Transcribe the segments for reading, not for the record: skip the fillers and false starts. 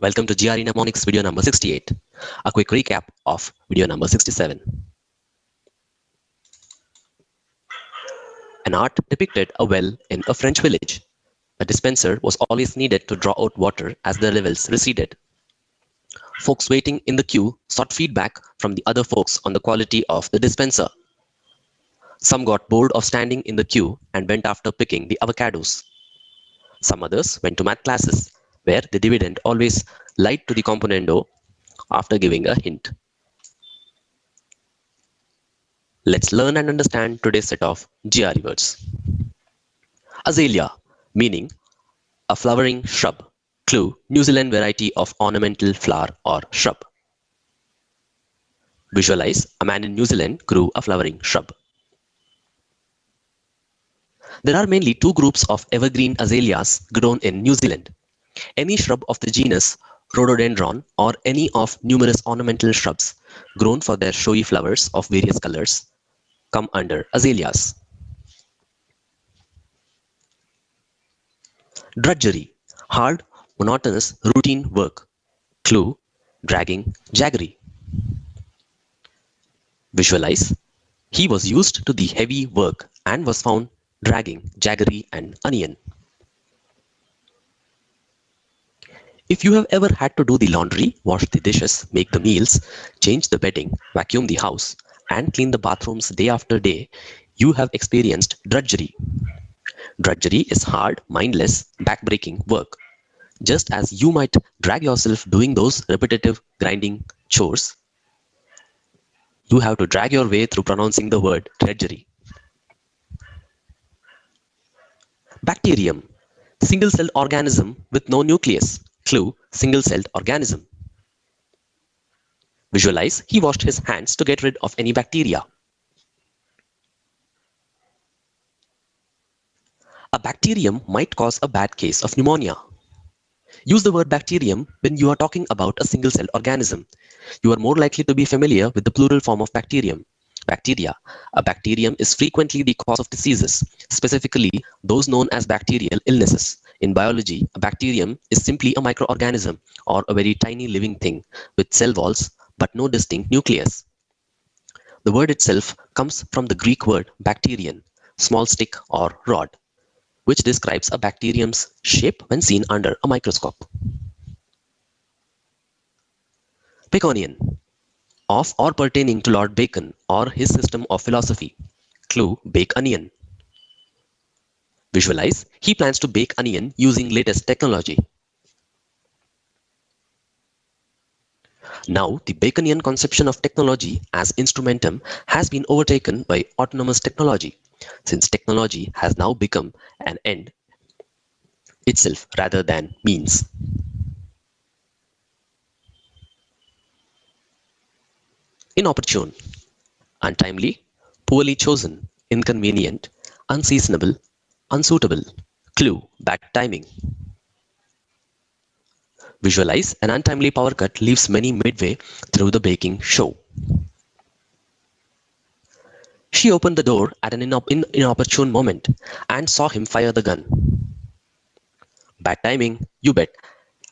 Welcome to GRE Mnemonics video number 68. A quick recap of video number 67. An art depicted a well in a French village. A dispenser was always needed to draw out water as the levels receded. Folks waiting in the queue sought feedback from the other folks on the quality of the dispenser. Some got bored of standing in the queue and went after picking the avocados. Some others went to math classes, where the dividend always lied to the componendo after giving a hint. Let's learn and understand today's set of GRE words. Azalea, meaning a flowering shrub. Clue, New Zealand variety of ornamental flower or shrub. Visualize, a man in New Zealand grew a flowering shrub. There are mainly two groups of evergreen azaleas grown in New Zealand. Any shrub of the genus rhododendron or any of numerous ornamental shrubs grown for their showy flowers of various colors come under azaleas. Drudgery, hard, monotonous, routine work. Clue, dragging jaggery. Visualize, he was used to the heavy work and was found dragging jaggery and onion. If you have ever had to do the laundry, wash the dishes, make the meals, change the bedding, vacuum the house, and clean the bathrooms day after day, you have experienced drudgery. Drudgery is hard, mindless, backbreaking work. Just as you might drag yourself doing those repetitive grinding chores, you have to drag your way through pronouncing the word drudgery. Bacterium, single-celled organism with no nucleus. Clue, single-celled organism. Visualize, he washed his hands to get rid of any bacteria. A bacterium might cause a bad case of pneumonia. Use the word bacterium when you are talking about a single-celled organism. You are more likely to be familiar with the plural form of bacterium. Bacteria. A bacterium is frequently the cause of diseases, specifically those known as bacterial illnesses. In biology, a bacterium is simply a microorganism or a very tiny living thing with cell walls but no distinct nucleus. The word itself comes from the Greek word bacterian, small stick or rod, which describes a bacterium's shape when seen under a microscope. Baconian, of or pertaining to Lord Bacon or his system of philosophy. Clue, bake onion. Visualize, he plans to bake onion using latest technology. Now, the Baconian conception of technology as instrumentum has been overtaken by autonomous technology, since technology has now become an end itself rather than means. Inopportune, untimely, poorly chosen, inconvenient, unseasonable, unsuitable. Clue, bad timing. Visualize, an untimely power cut leaves many midway through the baking show. She opened the door at an inopportune moment and saw him fire the gun. Bad timing, you bet,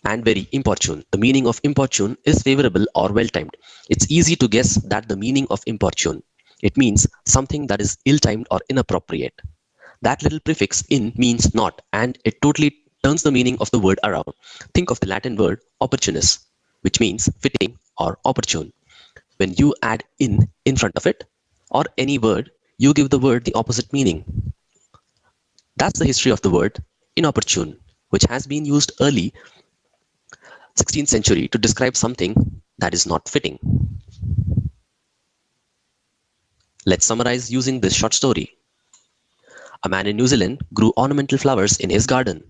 and very importune. The meaning of importune is favorable or well-timed. It's easy to guess that the meaning of importune. It means something that is ill-timed or inappropriate. That little prefix in means not, and it totally turns the meaning of the word around. Think of the Latin word opportunus, which means fitting or opportune. When you add in front of it, or any word, you give the word the opposite meaning. That's the history of the word inopportune, which has been used early 16th century to describe something that is not fitting. Let's summarize using this short story. A man in New Zealand grew ornamental flowers in his garden.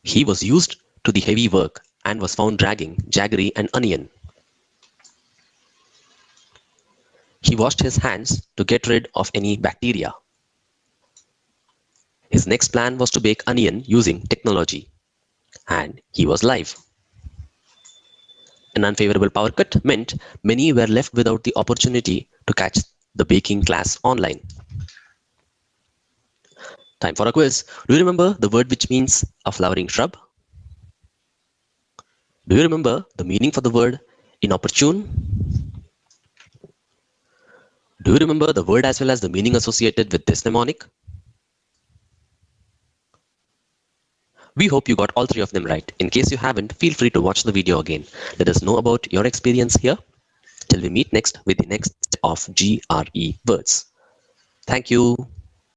He was used to the heavy work and was found dragging jaggery and onion. He washed his hands to get rid of any bacteria. His next plan was to bake onion using technology, and he was live. An unfavorable power cut meant many were left without the opportunity to catch the baking class online. Time for a quiz. Do you remember the word which means a flowering shrub? Do you remember the meaning for the word inopportune? Do you remember the word as well as the meaning associated with this mnemonic? We hope you got all three of them right. In case you haven't, feel free to watch the video again. Let us know about your experience here. Till we meet next with the next set of GRE words. Thank you.